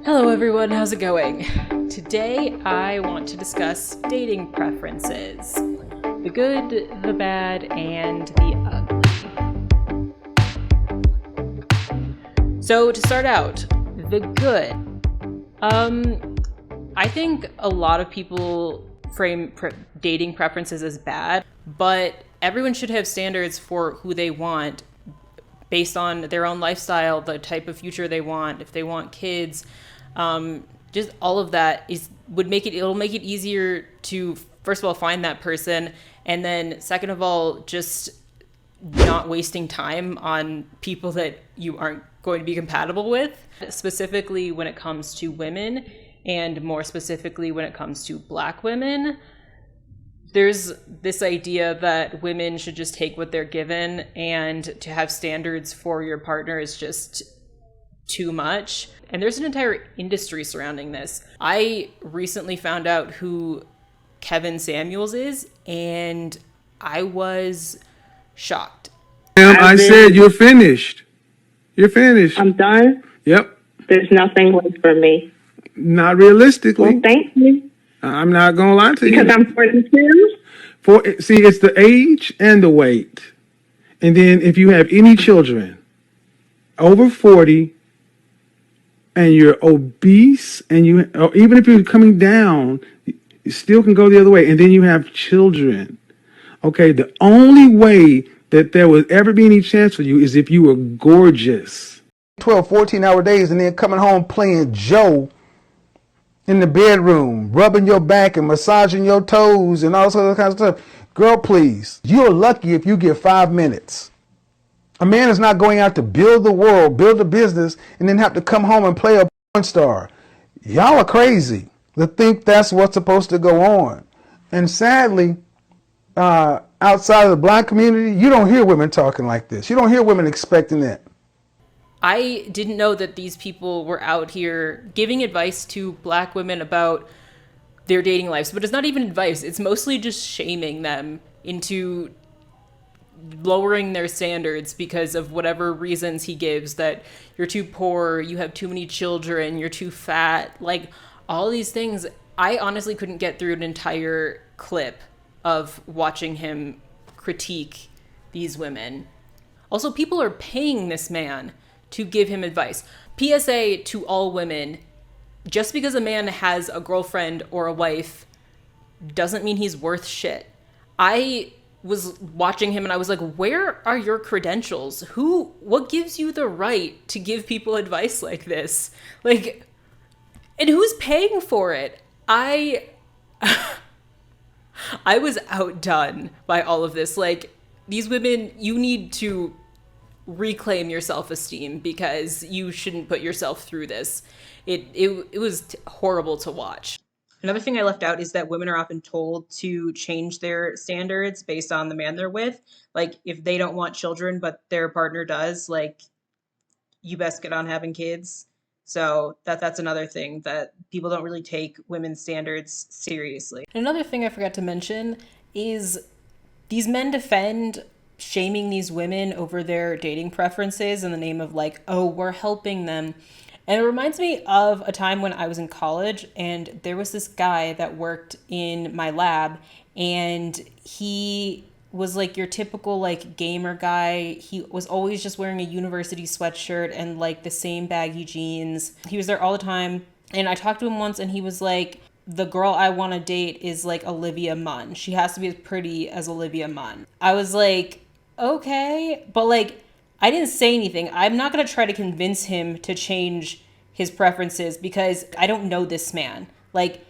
Hello everyone, how's it going? Today I want to discuss dating preferences. The good, the bad, and the ugly. So to start out, the good. I think a lot of people frame dating preferences as bad, but everyone should have standards for who they want based on their own lifestyle, the type of future they want, if they want kids. Just all of that it'll make it easier to, first of all, find that person, and then second of all, just not wasting time on people that you aren't going to be compatible with, specifically when it comes to women, and more specifically when it comes to Black women. There's this idea that women should just take what they're given, and to have standards for your partner is just too much. And there's an entire industry surrounding this. I recently found out who Kevin Samuels is, and I was shocked. I said you're finished. You're finished. I'm done. Yep. There's nothing left for me. Not realistically. Well, thank you. I'm not gonna lie to you. Because I'm 42. See, it's the age and the weight, and then if you have any children over 40, and you're obese, and or even if you're coming down, you still can go the other way, and then you have children. Okay, the only way that there would ever be any chance for you is if you were gorgeous. 12, 14-hour days, and then coming home playing Joe in the bedroom, rubbing your back and massaging your toes and all sorts of kinds of stuff. Girl, please. You're lucky if you get 5 minutes. A man is not going out to build the world, build a business, and then have to come home and play a porn star. Y'all are crazy to think that's what's supposed to go on. And sadly, outside of the Black community, you don't hear women talking like this. You don't hear women expecting that. I didn't know that these people were out here giving advice to Black women about their dating lives, but it's not even advice. It's mostly just shaming them into lowering their standards because of whatever reasons he gives, that you're too poor, you have too many children, you're too fat, like all these things. I honestly couldn't get through an entire clip of watching him critique these women. Also, people are paying this man to give him advice. PSA to all women: just because a man has a girlfriend or a wife doesn't mean he's worth shit. I was watching him and I was like, where are your credentials? What gives you the right to give people advice like this? Like, and who's paying for it? I was outdone by all of this. Like, these women, you need to reclaim your self-esteem because you shouldn't put yourself through this. It was horrible to watch. Another thing I left out is that women are often told to change their standards based on the man they're with. Like, if they don't want children, but their partner does, like, you best get on having kids. So that's another thing, that people don't really take women's standards seriously. Another thing I forgot to mention is these men defend shaming these women over their dating preferences in the name of, like, oh, we're helping them. And it reminds me of a time when I was in college, and there was this guy that worked in my lab, and he was like your typical like gamer guy. He was always just wearing a university sweatshirt and like the same baggy jeans. He was there all the time. And I talked to him once and he was like, the girl I want to date is like Olivia Munn. She has to be as pretty as Olivia Munn. I was like, okay, but like, I didn't say anything. I'm not going to try to convince him to change his preferences because I don't know this man. Like,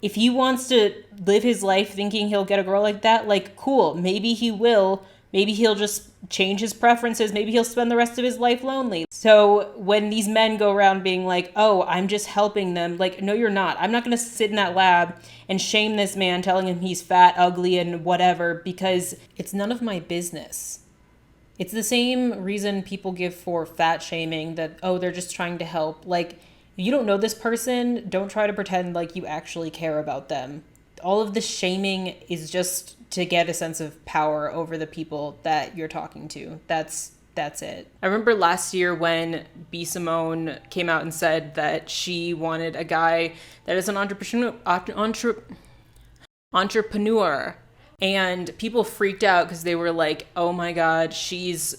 if he wants to live his life thinking he'll get a girl like that, like, cool. Maybe he will. Maybe he'll just change his preferences. Maybe he'll spend the rest of his life lonely. So when these men go around being like, oh, I'm just helping them, like, no, you're not. I'm not going to sit in that lab and shame this man, telling him he's fat, ugly, and whatever, because it's none of my business. It's the same reason people give for fat shaming, that, oh, they're just trying to help. Like, if you don't know this person, don't try to pretend like you actually care about them. All of this shaming is just to get a sense of power over the people that you're talking to. That's that's it. I remember last year when B. Simone came out and said that she wanted a guy that is an entrepreneur. And people freaked out because they were like, oh my God, she's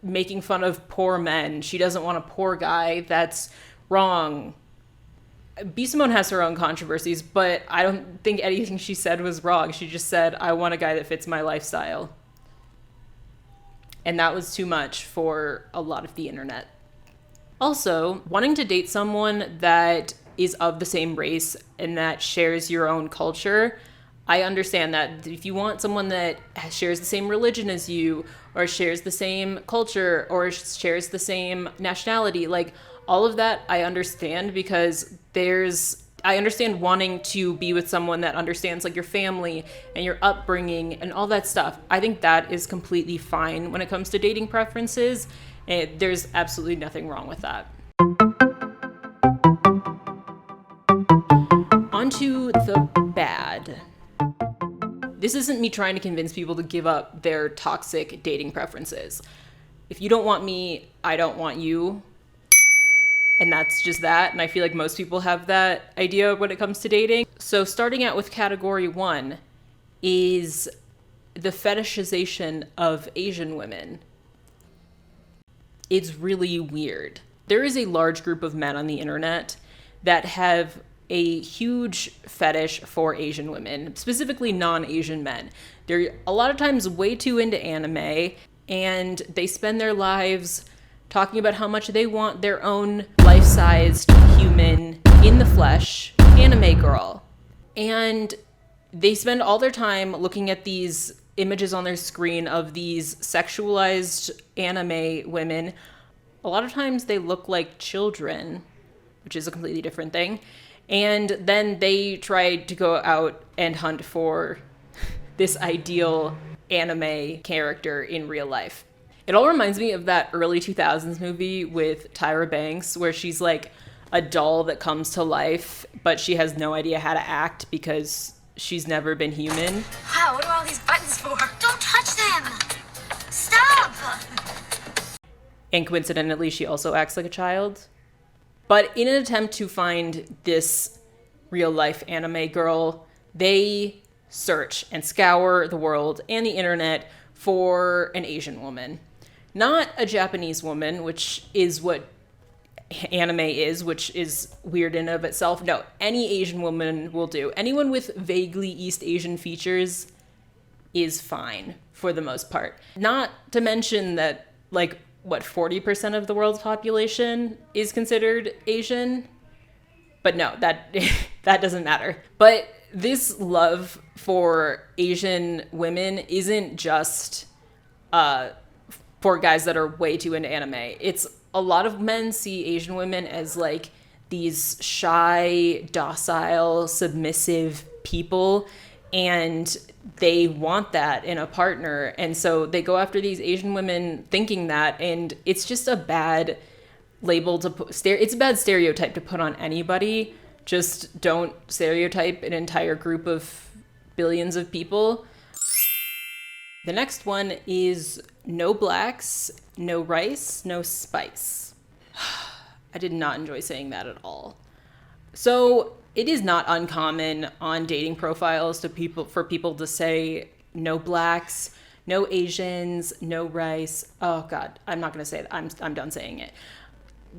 making fun of poor men. She doesn't want a poor guy. That's wrong. B. Simone has her own controversies, but I don't think anything she said was wrong. She just said, I want a guy that fits my lifestyle. And that was too much for a lot of the internet. Also, wanting to date someone that is of the same race and that shares your own culture, I understand that. If you want someone that shares the same religion as you, or shares the same culture, or shares the same nationality, like all of that, I understand, because I understand wanting to be with someone that understands like your family and your upbringing and all that stuff. I think that is completely fine when it comes to dating preferences. And there's absolutely nothing wrong with that. Onto the bad. This isn't me trying to convince people to give up their toxic dating preferences. If you don't want me, I don't want you. And that's just that. And I feel like most people have that idea when it comes to dating. So starting out with category 1 is the fetishization of Asian women. It's really weird. There is a large group of men on the internet that have a huge fetish for Asian women, specifically non-Asian men. They're a lot of times way too into anime, and they spend their lives talking about how much they want their own life-sized human in the flesh anime girl. And they spend all their time looking at these images on their screen of these sexualized anime women. A lot of times they look like children, which is a completely different thing. And then they try to go out and hunt for this ideal anime character in real life. It all reminds me of that early 2000s movie with Tyra Banks, where she's like a doll that comes to life, but she has no idea how to act because she's never been human. Wow, what are all these buttons for? Don't touch them! Stop! And coincidentally, she also acts like a child. But in an attempt to find this real life anime girl, they search and scour the world and the internet for an Asian woman. Not a Japanese woman, which is what anime is, which is weird in and of itself. No, any Asian woman will do. Anyone with vaguely East Asian features is fine for the most part. Not to mention that, like, 40% of the world's population is considered Asian? But no, that that doesn't matter. But this love for Asian women isn't just for guys that are way too into anime. It's a lot of men see Asian women as like these shy, docile, submissive people, and they want that in a partner. And so they go after these Asian women thinking that, and it's just a bad label to put, it's a bad stereotype to put on anybody. Just don't stereotype an entire group of billions of people. The next one is no blacks, no rice, no spice. I did not enjoy saying that at all. So it is not uncommon on dating profiles for people to say no blacks, no Asians, no rice. Oh God, I'm not gonna say that. I'm done saying it.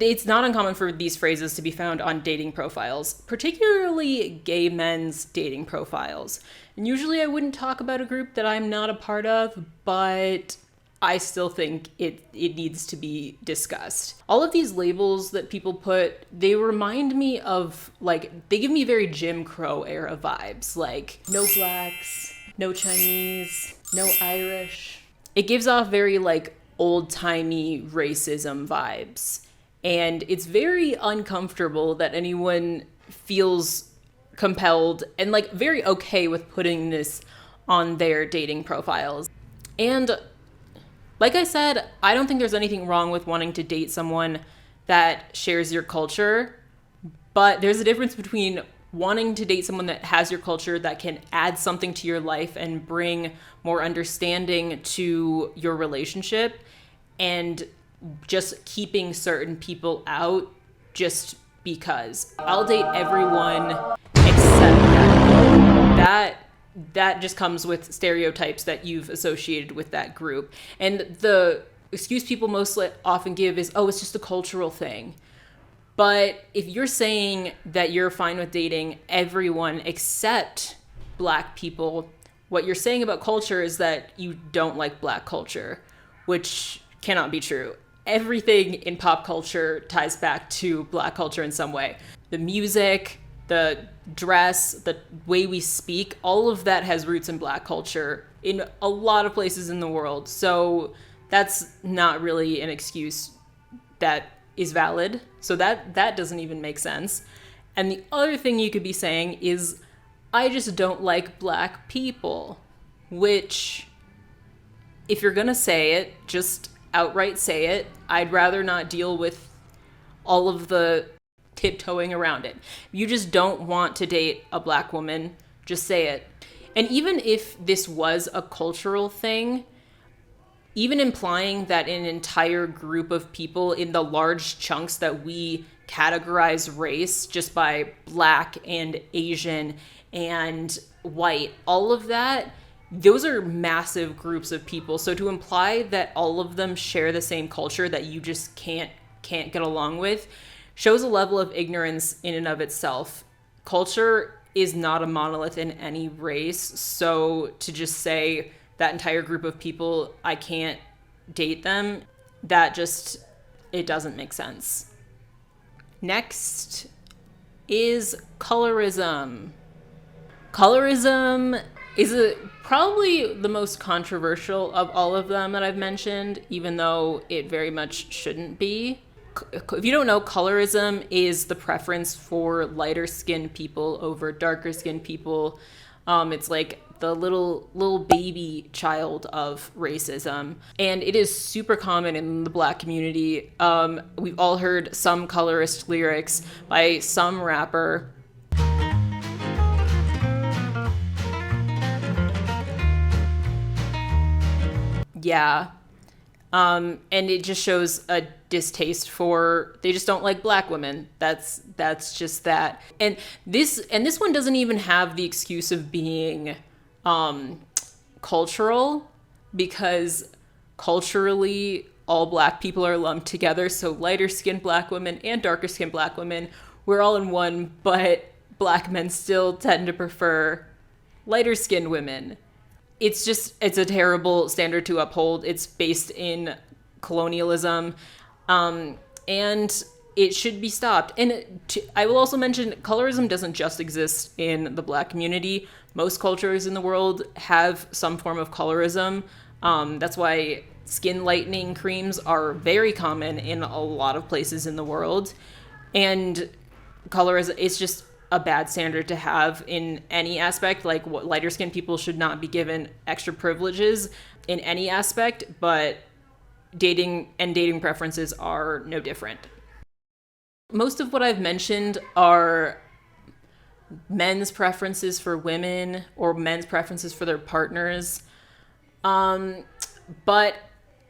It's not uncommon for these phrases to be found on dating profiles, particularly gay men's dating profiles. And usually I wouldn't talk about a group that I'm not a part of, but I still think it needs to be discussed. All of these labels that people put, they remind me of, like, they give me very Jim Crow era vibes, like no blacks, no Chinese, no Irish. It gives off very like old-timey racism vibes. And it's very uncomfortable that anyone feels compelled and like very okay with putting this on their dating profiles. And like I said, I don't think there's anything wrong with wanting to date someone that shares your culture, but there's a difference between wanting to date someone that has your culture, that can add something to your life and bring more understanding to your relationship, and just keeping certain people out just because. I'll date everyone except that just comes with stereotypes that you've associated with that group. And the excuse people most often give is, oh, it's just a cultural thing. But if you're saying that you're fine with dating everyone except Black people, what you're saying about culture is that you don't like Black culture, which cannot be true. Everything in pop culture ties back to Black culture in some way. The music, the dress, the way we speak, all of that has roots in Black culture in a lot of places in the world. So that's not really an excuse that is valid. So that doesn't even make sense. And the other thing you could be saying is, I just don't like Black people, which, if you're gonna say it, just outright say it. I'd rather not deal with all of the tiptoeing around it. You just don't want to date a Black woman, just say it. And even if this was a cultural thing, even implying that an entire group of people in the large chunks that we categorize race just by Black and Asian and white, all of that, those are massive groups of people. So to imply that all of them share the same culture that you just can't get along with shows a level of ignorance in and of itself. Culture is not a monolith in any race. So to just say that entire group of people, I can't date them, it doesn't make sense. Next is colorism. Colorism is probably the most controversial of all of them that I've mentioned, even though it very much shouldn't be. If you don't know, colorism is the preference for lighter skinned people over darker skinned people. It's like the little baby child of racism. And it is super common in the Black community. We've all heard some colorist lyrics by some rapper. Yeah. And it just shows a distaste they just don't like Black women. That's just that. And this one doesn't even have the excuse of being cultural, because culturally all Black people are lumped together. So lighter skinned Black women and darker skinned Black women, we're all in one, but Black men still tend to prefer lighter skinned women. It's a terrible standard to uphold. It's based in colonialism, and it should be stopped. And I will also mention, colorism doesn't just exist in the Black community. Most cultures in the world have some form of colorism. That's why skin lightening creams are very common in a lot of places in the world. And colorism, it's just a bad standard to have in any aspect. Like, what lighter skinned people should not be given extra privileges in any aspect, but dating preferences are no different. Most of what I've mentioned are men's preferences for women or men's preferences for their partners. But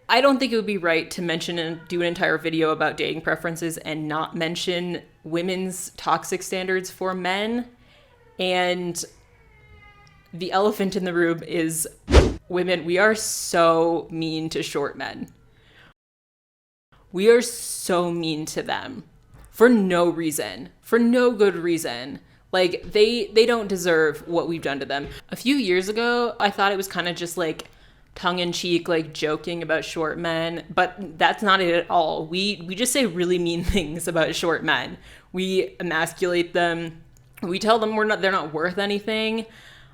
I don't think it would be right to mention and do an entire video about dating preferences and not mention women's toxic standards for men. And the elephant in the room is women. We are so mean to short men. We are so mean to them for no reason, for no good reason. Like, they don't deserve what we've done to them. A few years ago, I thought it was kind of just like tongue-in-cheek, like joking about short men, but that's not it at all. We just say really mean things about short men. We emasculate them. We tell them they're not worth anything.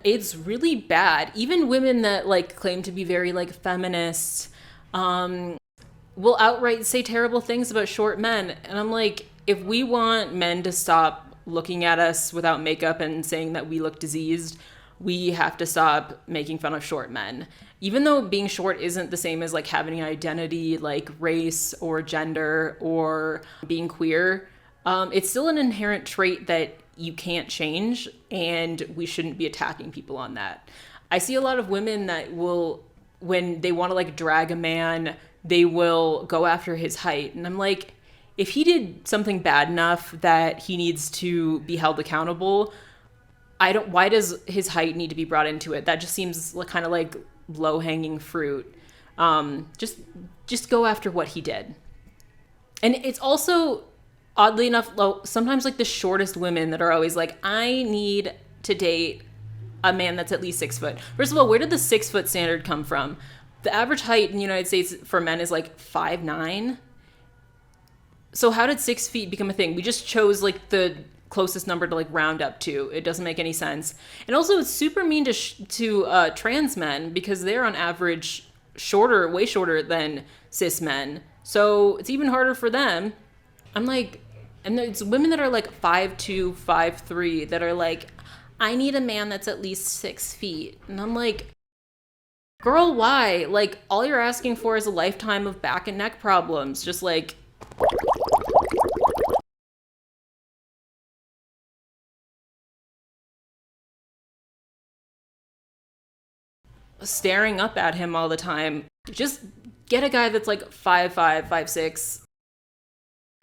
It's really bad. Even women that like claim to be very like feminists will outright say terrible things about short men. And I'm like, if we want men to stop looking at us without makeup and saying that we look diseased, we have to stop making fun of short men. Even though being short isn't the same as like having an identity like race or gender or being queer, it's still an inherent trait that you can't change, and we shouldn't be attacking people on that. I see a lot of women that will, when they want to like drag a man, they will go after his height. And I'm like, if he did something bad enough that he needs to be held accountable, why does his height need to be brought into it? That just seems like, kind of like low-hanging fruit. Just go after what he did. And it's also, oddly enough, sometimes like the shortest women that are always like, I need to date a man that's at least 6 foot. First of all, where did the 6 foot standard come from? The average height in the United States for men is like 5'9". So how did 6 feet become a thing? We just chose like the closest number to like round up to. It doesn't make any sense. And also it's super mean to trans men, because they're on average way shorter than cis men. So it's even harder for them. I'm like, and there's women that are like 5'2", 5'3", that are like, I need a man that's at least 6 feet. And I'm like, girl, why? Like, all you're asking for is a lifetime of back and neck problems. Just like, staring up at him all the time. Just get a guy that's like 5'5", 5'6".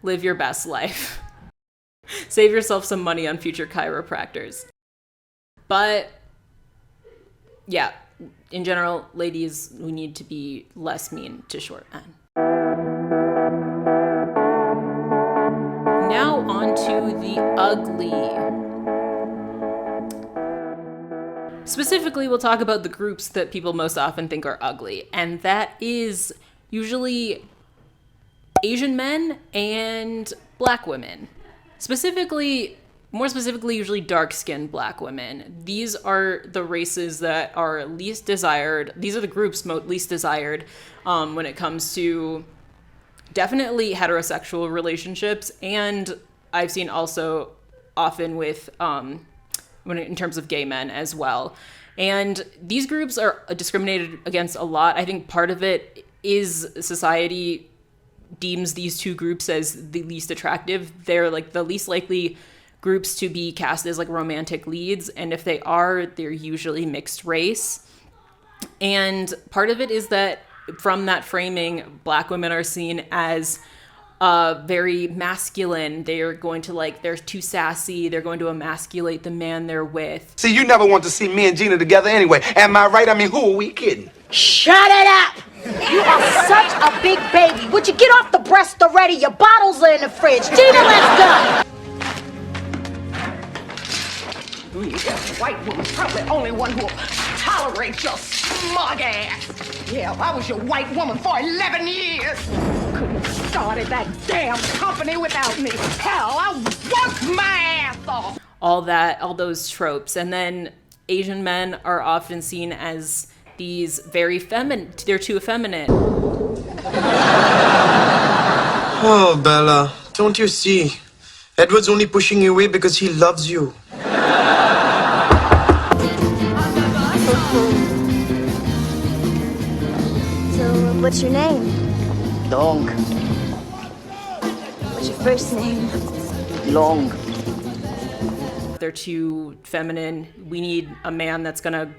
Live your best life. Save yourself some money on future chiropractors. But yeah, in general, ladies, we need to be less mean to short men. Now on to the ugly. Specifically, we'll talk about the groups that people most often think are ugly, and that is usually Asian men and black women. More specifically, usually dark-skinned black women. These are the races that are least desired. These are the groups least desired when it comes to definitely heterosexual relationships, and I've seen also often with in terms of gay men as well. And these groups are discriminated against a lot. I think part of it is society deems these two groups as the least attractive. They're like the least likely groups to be cast as like romantic leads, and if they are, they're usually mixed race. And part of it is that from that framing, black women are seen as very masculine. They're going to they're too sassy. They're going to emasculate the man they're with. See, you never want to see me and Gina together anyway. Am I right? I mean, who are we kidding? Shut it up! You are such a big baby. Would you get off the breast already? Your bottles are in the fridge. Gina, let's go! That white woman's probably the only one who'll tolerate your smug ass. Yeah, I was your white woman for 11 years. Couldn't have started that damn company without me. Hell, I worked my ass off. All those tropes. And then Asian men are often seen as these very feminine. They're too effeminate. Oh, Bella, don't you see? Edward's only pushing you away because he loves you. So, what's your name? Long. What's your first name? Long. They're too feminine. We need a man that's gonna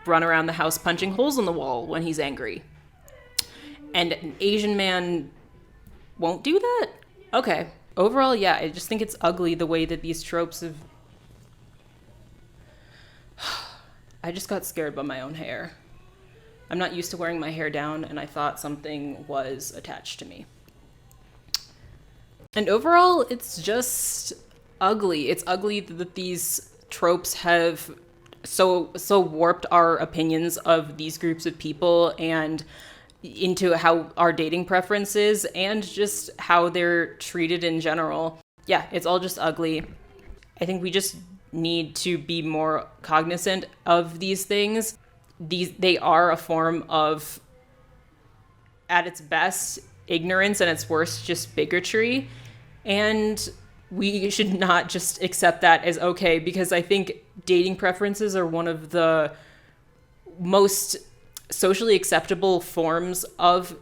run around the house punching holes in the wall when he's angry. And an Asian man won't do that? Okay. Overall, yeah, I just think it's ugly the way that these tropes have... I just got scared by my own hair. I'm not used to wearing my hair down, and I thought something was attached to me. And overall, it's just ugly. It's ugly that these tropes have so warped our opinions of these groups of people and into how our dating preferences and just how they're treated in general. Yeah, it's all just ugly. I think we just need to be more cognizant of these things. They are a form of, at its best, ignorance, and its worst, just bigotry. And we should not just accept that as okay, because I think dating preferences are one of the most socially acceptable forms of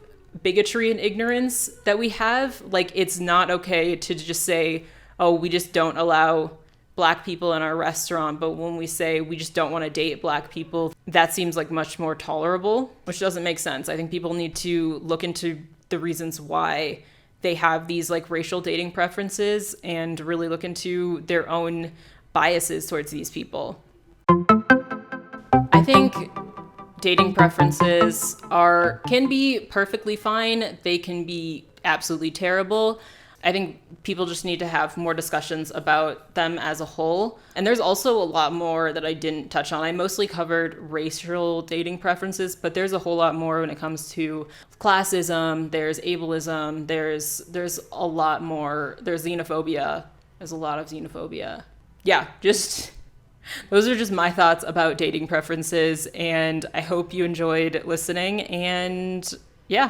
bigotry and ignorance that we have. Like, it's not okay to just say, oh, we just don't allow black people in our restaurant, but when we say we just don't want to date black people, that seems like much more tolerable, which doesn't make sense. I think people need to look into the reasons why they have these like racial dating preferences and really look into their own biases towards these people. I think dating preferences can be perfectly fine. They can be absolutely terrible. I think people just need to have more discussions about them as a whole. And there's also a lot more that I didn't touch on. I mostly covered racial dating preferences, but there's a whole lot more when it comes to classism, there's ableism, there's a lot more. There's xenophobia. There's a lot of xenophobia. Yeah, those are just my thoughts about dating preferences, and I hope you enjoyed listening, and yeah.